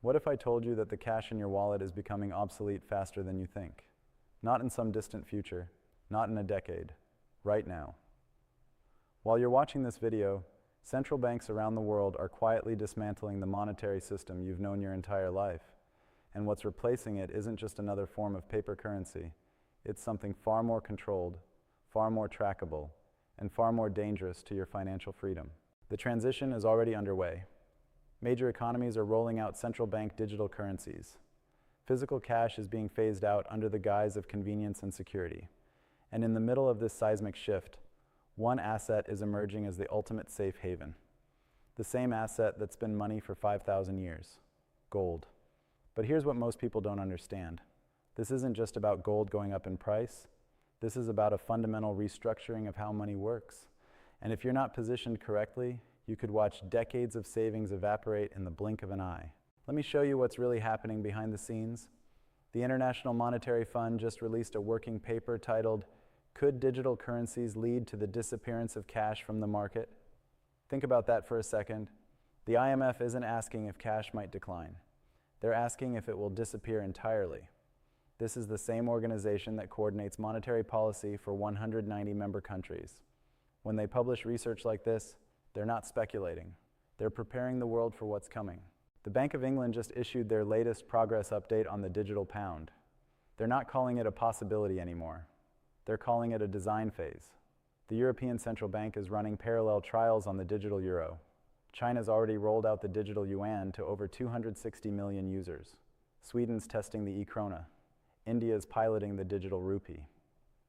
What if I told you that the cash in your wallet is becoming obsolete faster than you think? Not in some distant future, not in a decade, right now. While you're watching this video, central banks around the world are quietly dismantling the monetary system you've known your entire life. And what's replacing it isn't just another form of paper currency. It's something far more controlled, far more trackable, and far more dangerous to your financial freedom. The transition is already underway. Major economies are rolling out central bank digital currencies. Physical cash is being phased out under the guise of convenience and security. And in the middle of this seismic shift, one asset is emerging as the ultimate safe haven. The same asset that's been money for 5,000 years, gold. But here's what most people don't understand. This isn't just about gold going up in price. This is about a fundamental restructuring of how money works. And if you're not positioned correctly, you could watch decades of savings evaporate in the blink of an eye. Let me show you what's really happening behind the scenes. The International Monetary Fund just released a working paper titled, "Could Digital Currencies Lead to the Disappearance of Cash from the Market?" Think about that for a second. The IMF isn't asking if cash might decline. They're asking if it will disappear entirely. This is the same organization that coordinates monetary policy for 190 member countries. When they publish research like this, they're not speculating. They're preparing the world for what's coming. The Bank of England just issued their latest progress update on the digital pound. They're not calling it a possibility anymore. They're calling it a design phase. The European Central Bank is running parallel trials on the digital euro. China's already rolled out the digital yuan to over 260 million users. Sweden's testing the e-krona. India's piloting the digital rupee.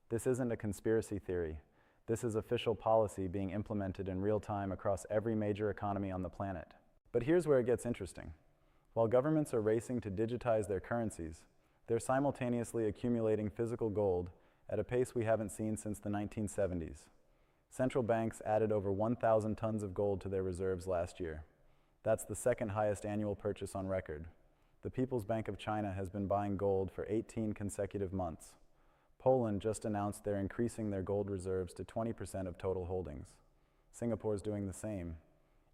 This isn't a conspiracy theory. This is official policy being implemented in real time across every major economy on the planet. But here's where it gets interesting. While governments are racing to digitize their currencies, they're simultaneously accumulating physical gold at a pace we haven't seen since the 1970s. Central banks added over 1,000 tons of gold to their reserves last year. That's the second highest annual purchase on record. The People's Bank of China has been buying gold for 18 consecutive months. Poland just announced they're increasing their gold reserves to 20% of total holdings. Singapore's doing the same.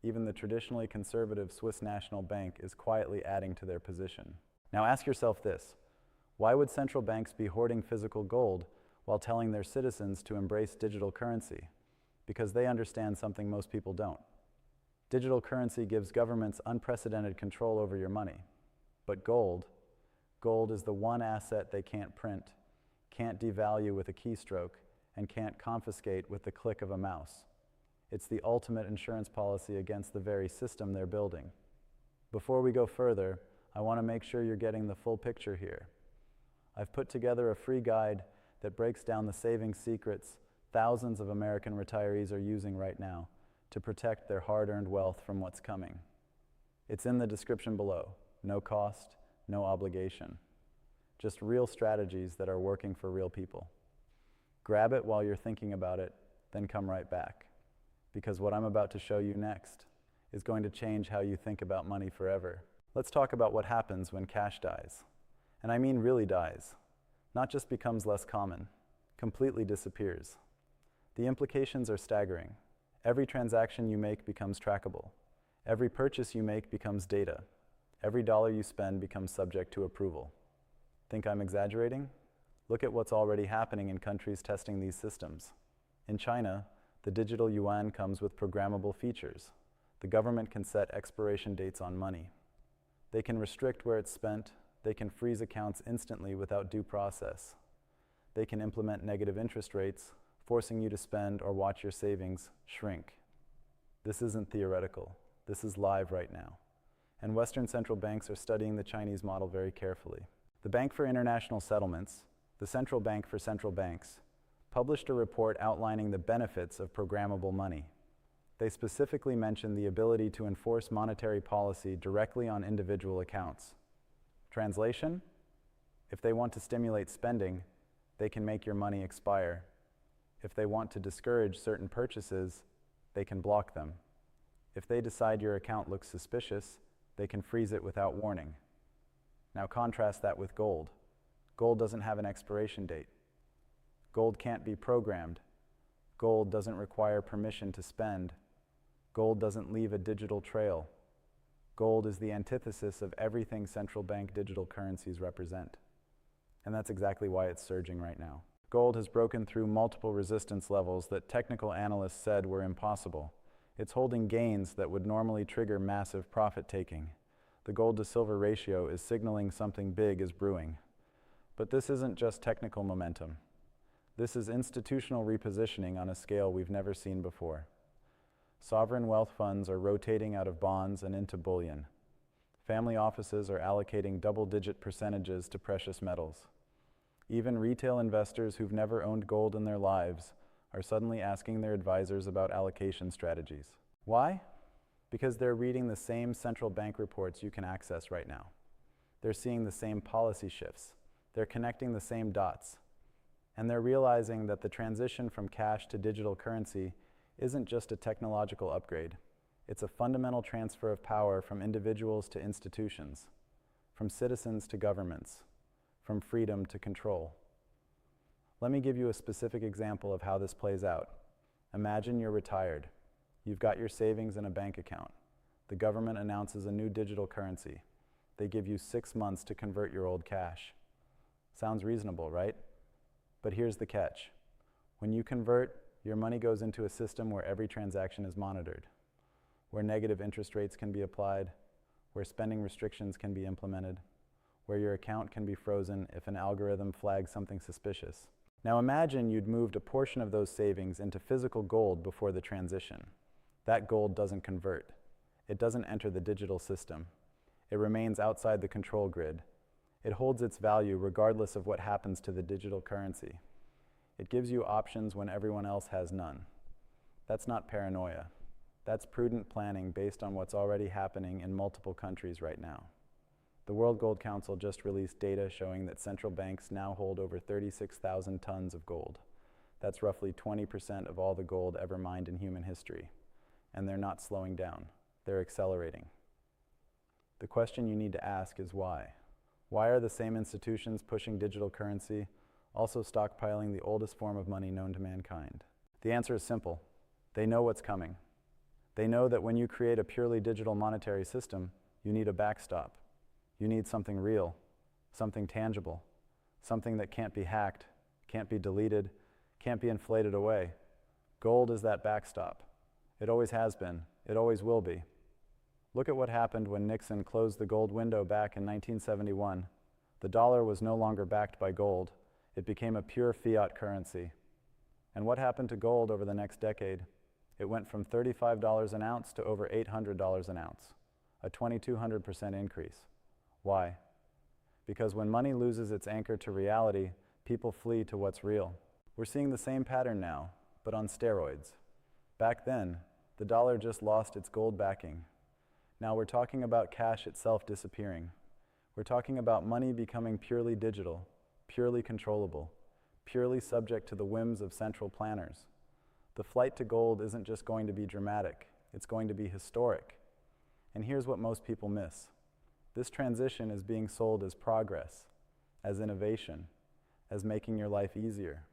Even the traditionally conservative Swiss National Bank is quietly adding to their position. Now ask yourself this: why would central banks be hoarding physical gold while telling their citizens to embrace digital currency? Because they understand something most people don't. Digital currency gives governments unprecedented control over your money. But gold is the one asset they can't print, can't devalue with a keystroke, and can't confiscate with the click of a mouse. It's the ultimate insurance policy against the very system they're building. Before we go further, I want to make sure you're getting the full picture here. I've put together a free guide that breaks down the saving secrets thousands of American retirees are using right now to protect their hard-earned wealth from what's coming. It's in the description below. No cost, no obligation. Just real strategies that are working for real people. Grab it while you're thinking about it, then come right back. Because what I'm about to show you next is going to change how you think about money forever. Let's talk about what happens when cash dies. And I mean really dies. Not just becomes less common, completely disappears. The implications are staggering. Every transaction you make becomes trackable. Every purchase you make becomes data. Every dollar you spend becomes subject to approval. Think I'm exaggerating? Look at what's already happening in countries testing these systems. In China, the digital yuan comes with programmable features. The government can set expiration dates on money. They can restrict where it's spent. They can freeze accounts instantly without due process. They can implement negative interest rates, forcing you to spend or watch your savings shrink. This isn't theoretical. This is live right now. And Western central banks are studying the Chinese model very carefully. The Bank for International Settlements, the central bank for central banks, published a report outlining the benefits of programmable money. They specifically mentioned the ability to enforce monetary policy directly on individual accounts. Translation? If they want to stimulate spending, they can make your money expire. If they want to discourage certain purchases, they can block them. If they decide your account looks suspicious, they can freeze it without warning. Now contrast that with gold. Gold doesn't have an expiration date. Gold can't be programmed. Gold doesn't require permission to spend. Gold doesn't leave a digital trail. Gold is the antithesis of everything central bank digital currencies represent. And that's exactly why it's surging right now. Gold has broken through multiple resistance levels that technical analysts said were impossible. It's holding gains that would normally trigger massive profit taking. The gold to silver ratio is signaling something big is brewing. But this isn't just technical momentum. This is institutional repositioning on a scale we've never seen before. Sovereign wealth funds are rotating out of bonds and into bullion. Family offices are allocating double-digit percentages to precious metals. Even retail investors who've never owned gold in their lives are suddenly asking their advisors about allocation strategies. Why? Because they're reading the same central bank reports you can access right now. They're seeing the same policy shifts. They're connecting the same dots. And they're realizing that the transition from cash to digital currency isn't just a technological upgrade. It's a fundamental transfer of power from individuals to institutions, from citizens to governments, from freedom to control. Let me give you a specific example of how this plays out. Imagine you're retired. You've got your savings in a bank account. The government announces a new digital currency. They give you 6 months to convert your old cash. Sounds reasonable, right? But here's the catch. When you convert, your money goes into a system where every transaction is monitored, where negative interest rates can be applied, where spending restrictions can be implemented, where your account can be frozen if an algorithm flags something suspicious. Now imagine you'd moved a portion of those savings into physical gold before the transition. That gold doesn't convert. It doesn't enter the digital system. It remains outside the control grid. It holds its value regardless of what happens to the digital currency. It gives you options when everyone else has none. That's not paranoia. That's prudent planning based on what's already happening in multiple countries right now. The World Gold Council just released data showing that central banks now hold over 36,000 tons of gold. That's roughly 20% of all the gold ever mined in human history. And they're not slowing down. They're accelerating. The question you need to ask is why? Why are the same institutions pushing digital currency also stockpiling the oldest form of money known to mankind? The answer is simple. They know what's coming. They know that when you create a purely digital monetary system, you need a backstop. You need something real, something tangible, something that can't be hacked, can't be deleted, can't be inflated away. Gold is that backstop. It always has been. It always will be. Look at what happened when Nixon closed the gold window back in 1971. The dollar was no longer backed by gold. It became a pure fiat currency. And what happened to gold over the next decade? It went from $35 an ounce to over $800 an ounce, a 2,200% increase. Why? Because when money loses its anchor to reality, people flee to what's real. We're seeing the same pattern now, but on steroids. Back then, the dollar just lost its gold backing. Now we're talking about cash itself disappearing. We're talking about money becoming purely digital, purely controllable, purely subject to the whims of central planners. The flight to gold isn't just going to be dramatic, it's going to be historic. And here's what most people miss. This transition is being sold as progress, as innovation, as making your life easier.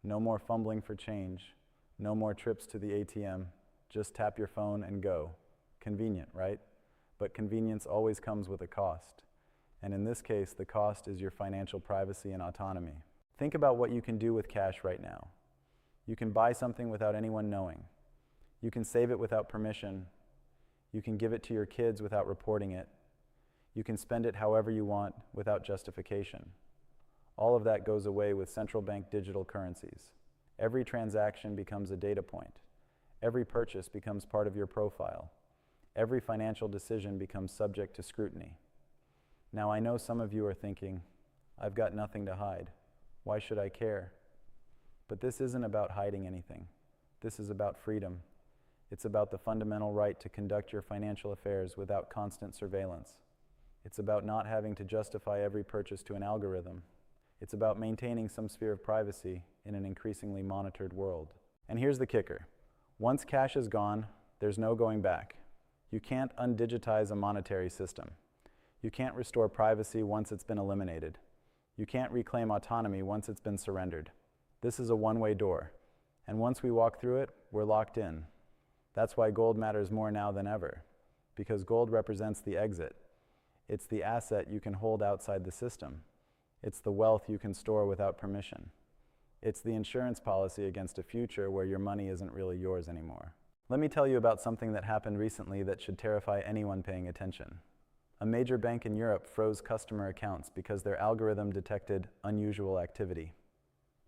No more fumbling for change, no more trips to the ATM, just tap your phone and go. Convenient, right? But convenience always comes with a cost. And in this case, the cost is your financial privacy and autonomy. Think about what you can do with cash right now. You can buy something without anyone knowing. You can save it without permission. You can give it to your kids without reporting it. You can spend it however you want without justification. All of that goes away with central bank digital currencies. Every transaction becomes a data point. Every purchase becomes part of your profile. Every financial decision becomes subject to scrutiny. Now I know some of you are thinking, I've got nothing to hide. Why should I care? But this isn't about hiding anything. This is about freedom. It's about the fundamental right to conduct your financial affairs without constant surveillance. It's about not having to justify every purchase to an algorithm. It's about maintaining some sphere of privacy in an increasingly monitored world. And here's the kicker. Once cash is gone, there's no going back. You can't undigitize a monetary system. You can't restore privacy once it's been eliminated. You can't reclaim autonomy once it's been surrendered. This is a one-way door. And once we walk through it, we're locked in. That's why gold matters more now than ever. because gold represents the exit. It's the asset you can hold outside the system. It's the wealth you can store without permission. It's the insurance policy against a future where your money isn't really yours anymore. Let me tell you about something that happened recently that should terrify anyone paying attention. A major bank in Europe froze customer accounts because their algorithm detected unusual activity.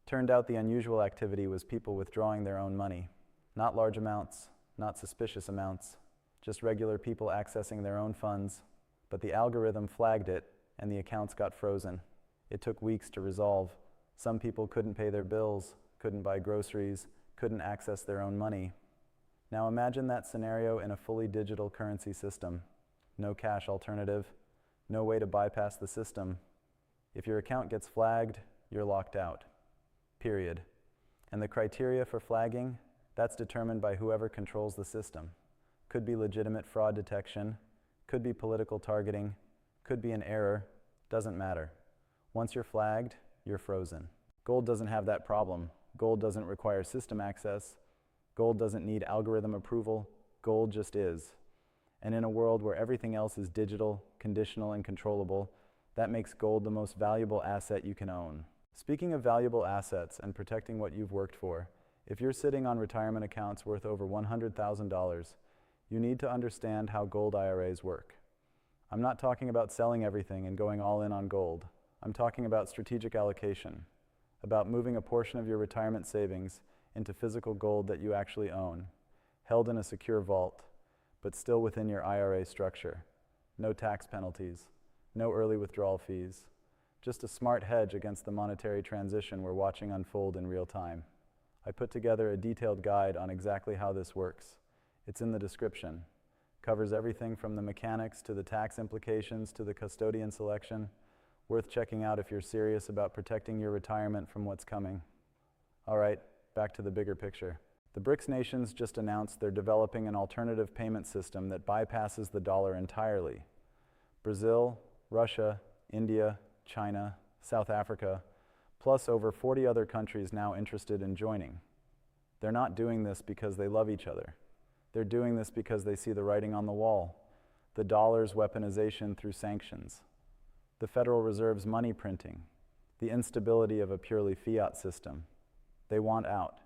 Turned out the unusual activity was people withdrawing their own money. Not large amounts, not suspicious amounts, just regular people accessing their own funds. But the algorithm flagged it, and the accounts got frozen. It took weeks to resolve. Some people couldn't pay their bills, couldn't buy groceries, couldn't access their own money. Now imagine that scenario in a fully digital currency system. No cash alternative, no way to bypass the system. If your account gets flagged, you're locked out. Period. And the criteria for flagging, that's determined by whoever controls the system. Could be legitimate fraud detection, could be political targeting, could be an error, doesn't matter. Once you're flagged, you're frozen. Gold doesn't have that problem. Gold doesn't require system access. Gold doesn't need algorithm approval. Gold just is. And in a world where everything else is digital, conditional, and controllable, that makes gold the most valuable asset you can own. Speaking of valuable assets and protecting what you've worked for, if you're sitting on retirement accounts worth over $100,000, you need to understand how gold IRAs work. I'm not talking about selling everything and going all in on gold. I'm talking about strategic allocation, about moving a portion of your retirement savings into physical gold that you actually own, held in a secure vault, but still within your IRA structure. No tax penalties, no early withdrawal fees, just a smart hedge against the monetary transition we're watching unfold in real time. I put together a detailed guide on exactly how this works. It's in the description. Covers everything from the mechanics to the tax implications to the custodian selection. Worth checking out if you're serious about protecting your retirement from what's coming. All right, back to the bigger picture. The BRICS nations just announced they're developing an alternative payment system that bypasses the dollar entirely. Brazil, Russia, India, China, South Africa, plus over 40 other countries now interested in joining. They're not doing this because they love each other. They're doing this because they see the writing on the wall, the dollar's weaponization through sanctions, the Federal Reserve's money printing, the instability of a purely fiat system. They want out,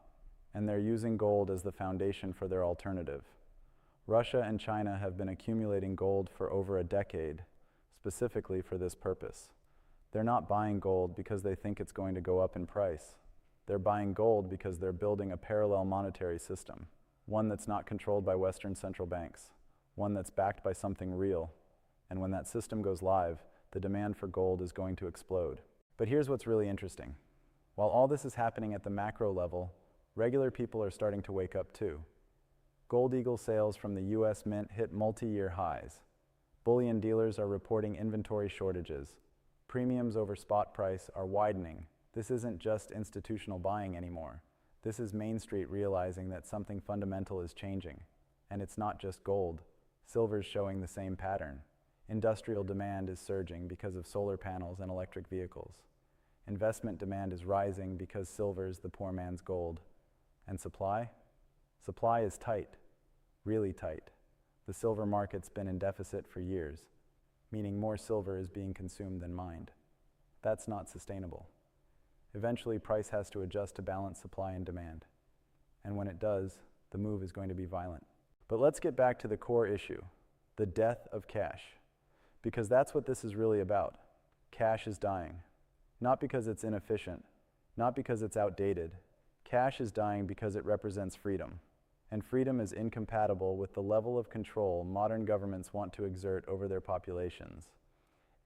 and they're using gold as the foundation for their alternative. Russia and China have been accumulating gold for over a decade, specifically for this purpose. They're not buying gold because they think it's going to go up in price. They're buying gold because they're building a parallel monetary system, one that's not controlled by Western central banks, one that's backed by something real. And when that system goes live, the demand for gold is going to explode. But here's what's really interesting. While all this is happening at the macro level, regular people are starting to wake up too. Gold Eagle sales from the US Mint hit multi-year highs. Bullion dealers are reporting inventory shortages. Premiums over spot price are widening. This isn't just institutional buying anymore. This is Main Street realizing that something fundamental is changing. And it's not just gold. Silver's showing the same pattern. Industrial demand is surging because of solar panels and electric vehicles. Investment demand is rising because silver's the poor man's gold. And supply? Supply is tight, really tight. The silver market's been in deficit for years, meaning more silver is being consumed than mined. That's not sustainable. Eventually, price has to adjust to balance supply and demand. And when it does, the move is going to be violent. But let's get back to the core issue, the death of cash. Because that's what this is really about. Cash is dying. Not because it's inefficient, not because it's outdated. Cash is dying because it represents freedom. And freedom is incompatible with the level of control modern governments want to exert over their populations.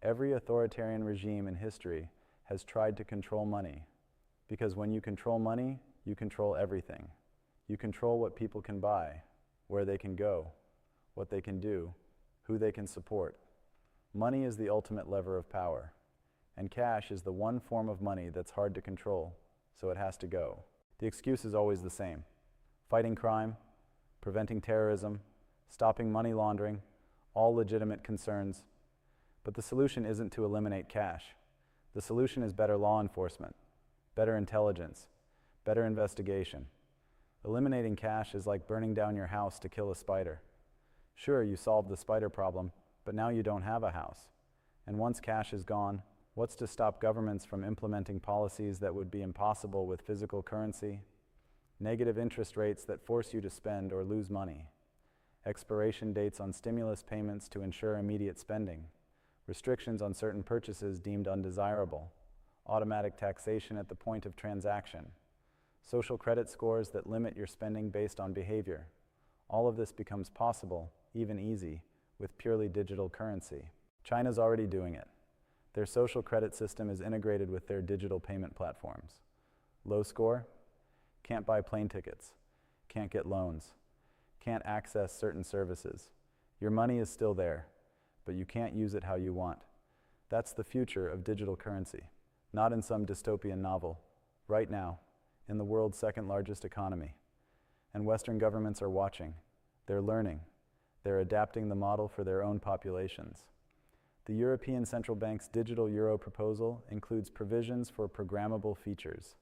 Every authoritarian regime in history has tried to control money. Because when you control money, you control everything. You control what people can buy, where they can go, what they can do, who they can support. Money is the ultimate lever of power. And cash is the one form of money that's hard to control, so it has to go. The excuse is always the same. Fighting crime, preventing terrorism, stopping money laundering, all legitimate concerns. But the solution isn't to eliminate cash. The solution is better law enforcement, better intelligence, better investigation. Eliminating cash is like burning down your house to kill a spider. Sure, you solved the spider problem, but now you don't have a house. And once cash is gone, what's to stop governments from implementing policies that would be impossible with physical currency? Negative interest rates that force you to spend or lose money. Expiration dates on stimulus payments to ensure immediate spending. Restrictions on certain purchases deemed undesirable. Automatic taxation at the point of transaction. Social credit scores that limit your spending based on behavior. All of this becomes possible, even easy, with purely digital currency. China's already doing it. Their social credit system is integrated with their digital payment platforms. Low score? Can't buy plane tickets. Can't get loans. Can't access certain services. Your money is still there, but you can't use it how you want. That's the future of digital currency. Not in some dystopian novel. Right now, in the world's second largest economy. And Western governments are watching. They're learning. They're adapting the model for their own populations. The European Central Bank's digital euro proposal includes provisions for programmable features.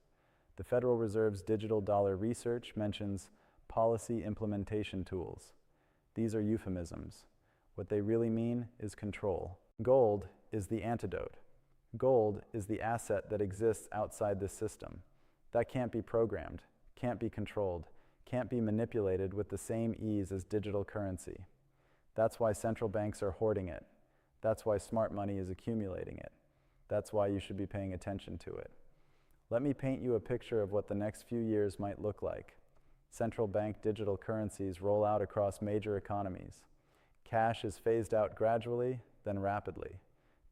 The Federal Reserve's digital dollar research mentions policy implementation tools. These are euphemisms. What they really mean is control. Gold is the antidote. Gold is the asset that exists outside this system. That can't be programmed, can't be controlled, can't be manipulated with the same ease as digital currency. That's why central banks are hoarding it. That's why smart money is accumulating it. That's why you should be paying attention to it. Let me paint you a picture of what the next few years might look like. Central bank digital currencies roll out across major economies. Cash is phased out gradually, then rapidly.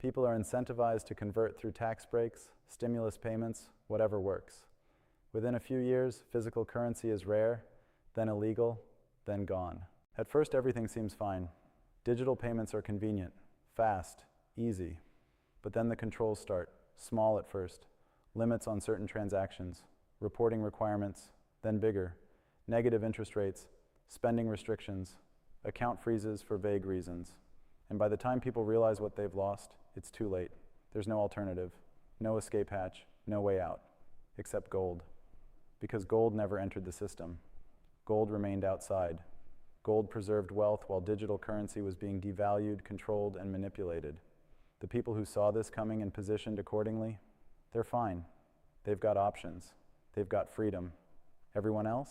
People are incentivized to convert through tax breaks, stimulus payments, whatever works. Within a few years, physical currency is rare, then illegal, then gone. At first, everything seems fine. Digital payments are convenient, fast, easy. But then the controls start, small at first. Limits on certain transactions, reporting requirements, then bigger. Negative interest rates, spending restrictions, account freezes for vague reasons. And by the time people realize what they've lost, it's too late. There's no alternative, no escape hatch, no way out, except gold. Because gold never entered the system. Gold remained outside. Gold preserved wealth while digital currency was being devalued, controlled, and manipulated. The people who saw this coming and positioned accordingly, they're fine. They've got options. They've got freedom. Everyone else?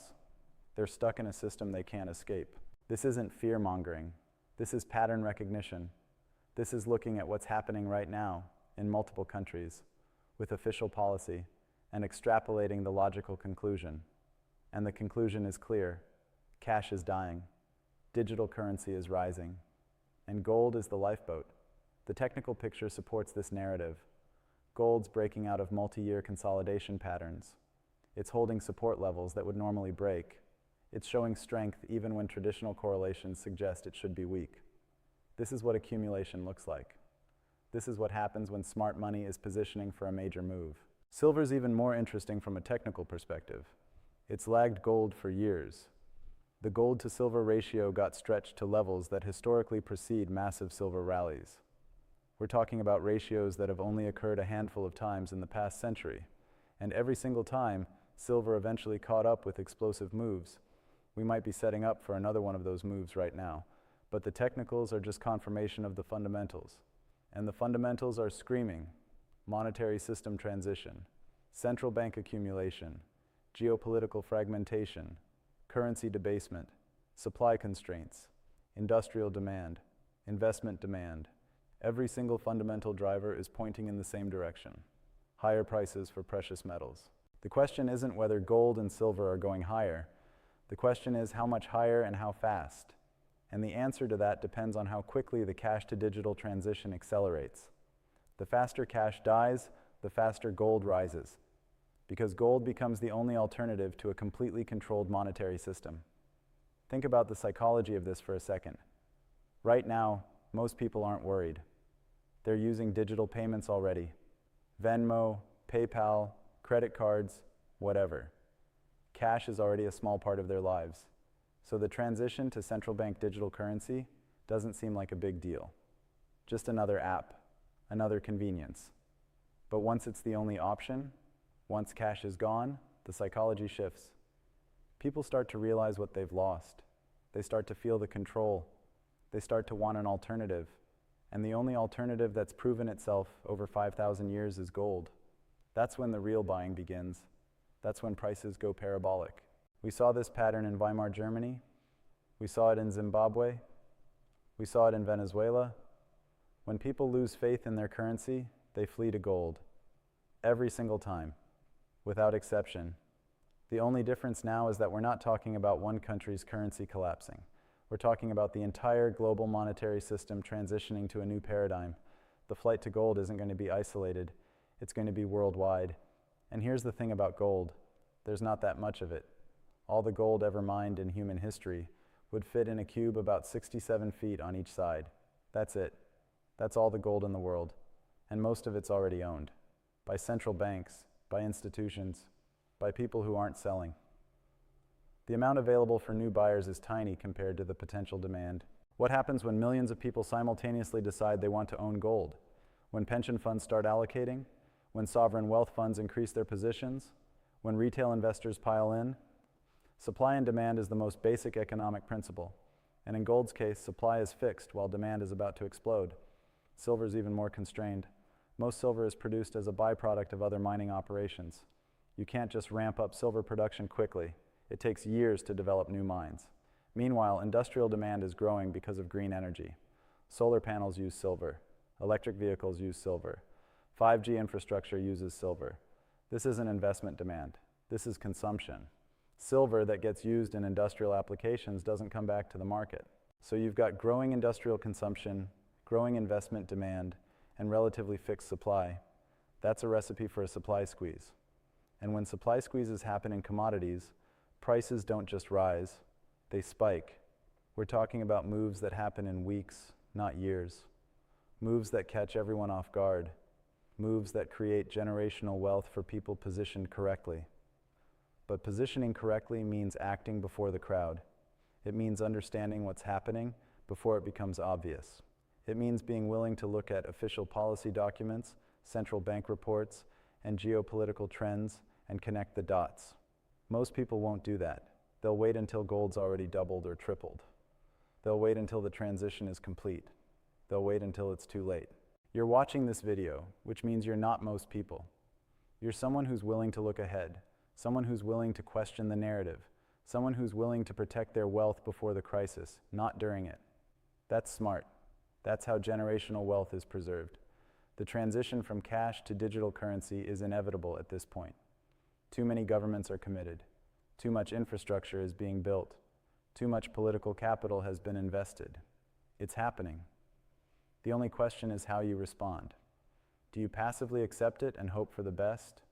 They're stuck in a system they can't escape. This isn't fear-mongering. This is pattern recognition. This is looking at what's happening right now in multiple countries with official policy and extrapolating the logical conclusion. And the conclusion is clear. Cash is dying. Digital currency is rising. And gold is the lifeboat. The technical picture supports this narrative. Gold's breaking out of multi-year consolidation patterns. It's holding support levels that would normally break. It's showing strength even when traditional correlations suggest it should be weak. This is what accumulation looks like. This is what happens when smart money is positioning for a major move. Silver's even more interesting from a technical perspective. It's lagged gold for years. The gold to silver ratio got stretched to levels that historically precede massive silver rallies. We're talking about ratios that have only occurred a handful of times in the past century. And every single time, silver eventually caught up with explosive moves. We might be setting up for another one of those moves right now. But the technicals are just confirmation of the fundamentals. And the fundamentals are screaming: monetary system transition, central bank accumulation, geopolitical fragmentation, currency debasement, supply constraints, industrial demand, investment demand. Every single fundamental driver is pointing in the same direction: higher prices for precious metals. The question isn't whether gold and silver are going higher. The question is how much higher and how fast. And the answer to that depends on how quickly the cash-to-digital transition accelerates. The faster cash dies, the faster gold rises, because gold becomes the only alternative to a completely controlled monetary system. Think about the psychology of this for a second. Right now, most people aren't worried. They're using digital payments already. Venmo, PayPal, credit cards, whatever. Cash is already a small part of their lives. So the transition to central bank digital currency doesn't seem like a big deal. Just another app, another convenience. But once it's the only option, once cash is gone, the psychology shifts. People start to realize what they've lost. They start to feel the control, they start to want an alternative. And the only alternative that's proven itself over 5,000 years is gold. That's when the real buying begins. That's when prices go parabolic. We saw this pattern in Weimar Germany. We saw it in Zimbabwe. We saw it in Venezuela. When people lose faith in their currency, they flee to gold. Every single time, without exception. The only difference now is that we're not talking about one country's currency collapsing. We're talking about the entire global monetary system transitioning to a new paradigm. The flight to gold isn't going to be isolated. It's going to be worldwide. And here's the thing about gold. There's not that much of it. All the gold ever mined in human history would fit in a cube about 67 feet on each side. That's it. That's all the gold in the world. And most of it's already owned. By central banks, by institutions, by people who aren't selling. The amount available for new buyers is tiny compared to the potential demand. What happens when millions of people simultaneously decide they want to own gold? When pension funds start allocating? When sovereign wealth funds increase their positions? When retail investors pile in? Supply and demand is the most basic economic principle. And in gold's case, supply is fixed while demand is about to explode. Silver is even more constrained. Most silver is produced as a byproduct of other mining operations. You can't just ramp up silver production quickly. It takes years to develop new mines. Meanwhile, industrial demand is growing because of green energy. Solar panels use silver. Electric vehicles use silver. 5G infrastructure uses silver. This isn't investment demand. This is consumption. Silver that gets used in industrial applications doesn't come back to the market. So you've got growing industrial consumption, growing investment demand, and relatively fixed supply. That's a recipe for a supply squeeze. And when supply squeezes happen in commodities, prices don't just rise, they spike. We're talking about moves that happen in weeks, not years. Moves that catch everyone off guard. Moves that create generational wealth for people positioned correctly. But positioning correctly means acting before the crowd. It means understanding what's happening before it becomes obvious. It means being willing to look at official policy documents, central bank reports, and geopolitical trends and connect the dots. Most people won't do that. They'll wait until gold's already doubled or tripled. They'll wait until the transition is complete. They'll wait until it's too late. You're watching this video, which means you're not most people. You're someone who's willing to look ahead, someone who's willing to question the narrative, someone who's willing to protect their wealth before the crisis, not during it. That's smart. That's how generational wealth is preserved. The transition from cash to digital currency is inevitable at this point. Too many governments are committed. Too much infrastructure is being built. Too much political capital has been invested. It's happening. The only question is how you respond. Do you passively accept it and hope for the best?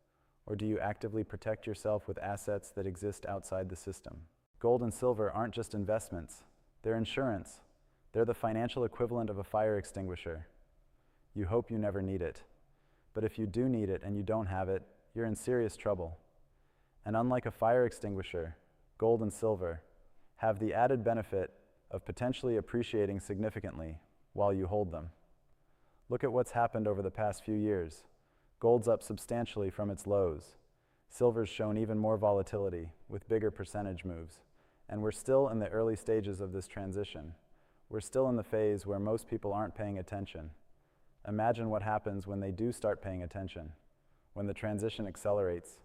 Or do you actively protect yourself with assets that exist outside the system? Gold and silver aren't just investments. They're insurance. They're the financial equivalent of a fire extinguisher. You hope you never need it. But if you do need it and you don't have it, you're in serious trouble. And unlike a fire extinguisher, gold and silver have the added benefit of potentially appreciating significantly while you hold them. Look at what's happened over the past few years. Gold's up substantially from its lows. Silver's shown even more volatility with bigger percentage moves. And we're still in the early stages of this transition. We're still in the phase where most people aren't paying attention. Imagine what happens when they do start paying attention, when the transition accelerates,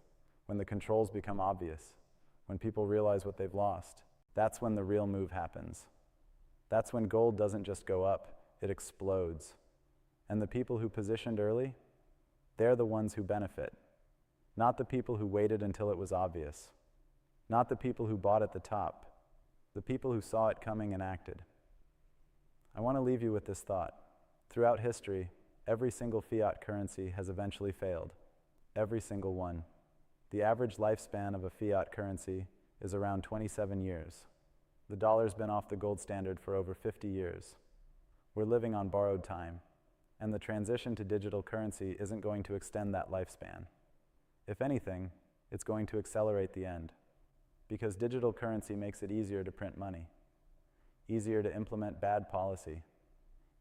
when the controls become obvious, when people realize what they've lost. That's when the real move happens. That's when gold doesn't just go up, it explodes. And the people who positioned early, they're the ones who benefit. Not the people who waited until it was obvious. Not the people who bought at the top. The people who saw it coming and acted. I want to leave you with this thought. Throughout history, every single fiat currency has eventually failed. Every single one. The average lifespan of a fiat currency is around 27 years. The dollar's been off the gold standard for over 50 years. We're living on borrowed time, and the transition to digital currency isn't going to extend that lifespan. If anything, it's going to accelerate the end, because digital currency makes it easier to print money, easier to implement bad policy,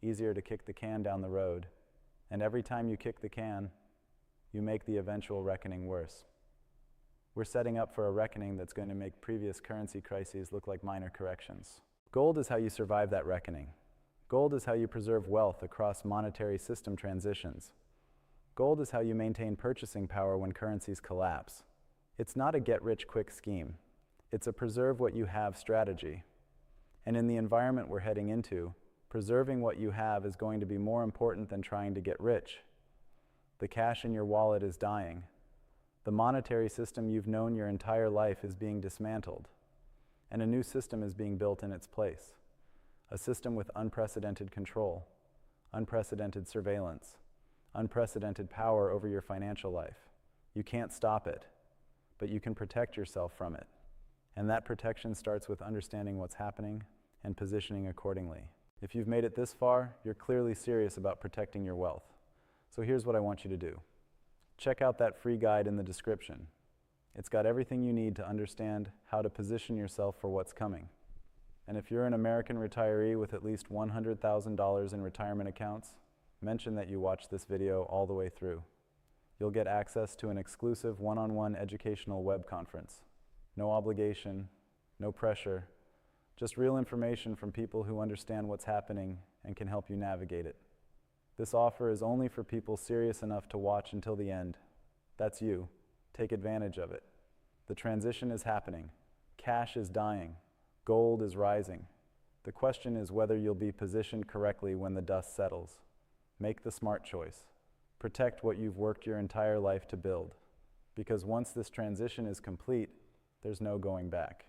easier to kick the can down the road, and every time you kick the can, you make the eventual reckoning worse. We're setting up for a reckoning that's going to make previous currency crises look like minor corrections. Gold is how you survive that reckoning. Gold is how you preserve wealth across monetary system transitions. Gold is how you maintain purchasing power when currencies collapse. It's not a get-rich-quick scheme. It's a preserve-what-you-have strategy. And in the environment we're heading into, preserving what you have is going to be more important than trying to get rich. The cash in your wallet is dying. The monetary system you've known your entire life is being dismantled, and a new system is being built in its place. A system with unprecedented control, unprecedented surveillance, unprecedented power over your financial life. You can't stop it, but you can protect yourself from it. And that protection starts with understanding what's happening and positioning accordingly. If you've made it this far, you're clearly serious about protecting your wealth. So here's what I want you to do. Check out that free guide in the description. It's got everything you need to understand how to position yourself for what's coming. And if you're an American retiree with at least $100,000 in retirement accounts, mention that you watched this video all the way through. You'll get access to an exclusive one-on-one educational web conference. No obligation, no pressure, just real information from people who understand what's happening and can help you navigate it. This offer is only for people serious enough to watch until the end. That's you. Take advantage of it. The transition is happening. Cash is dying. Gold is rising. The question is whether you'll be positioned correctly when the dust settles. Make the smart choice. Protect what you've worked your entire life to build. Because once this transition is complete, there's no going back.